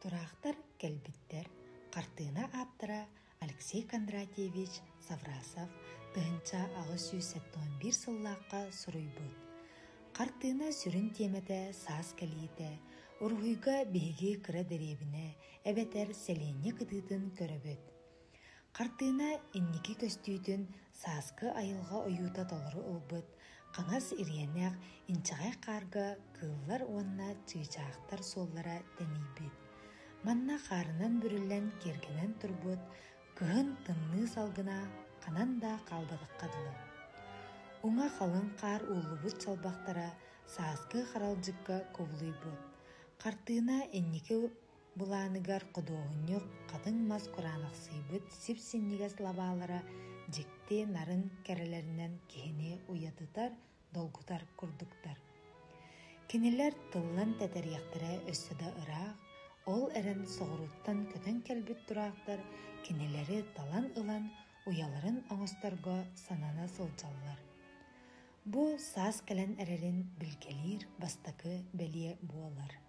Турақтар кәлбіттер, қартына аптыра Алексей Кондратьевич Саврасов тыынча ағыз 171 сыллаққа сұруй бұд. Қартына сүрін теметі саас кәлейті, ұрғыйға бейге кіра дәребіне, әбәтер сәлене кытытын көрібіт. Қартына иннеки көстүйдін саасқы айылға ойута толыры ұлбыт, қаңас иренек инчағай қарға кыллар онна чыйчақтар соллара дәнейбіт. Манна қарынан бүрілен кергенен тұрбыт, кығын тынны салгына қанан да қалбадық қадылы. Уңа қалын қар ұлыбыт салбақтара саасқы қаралжыққа ковлый бұд. Қартына эннеки бұланыгар құдоғынық қадың мас құранықсыйбыт сипсиннигес лабалара жекте нарын кәрелерінен кехіне уядытар, долгутар күрдіктар. Кенелер тыллан тәтәрияқтары өссіда ырақ, ол әрін соғыруттан көтен кәлбіт тұрақтар, кенелері талан ылан уяларын оңыстарға санана сылжаллар. Бұ саас кәлін әрерін білгелер бастақы бәлие буалар.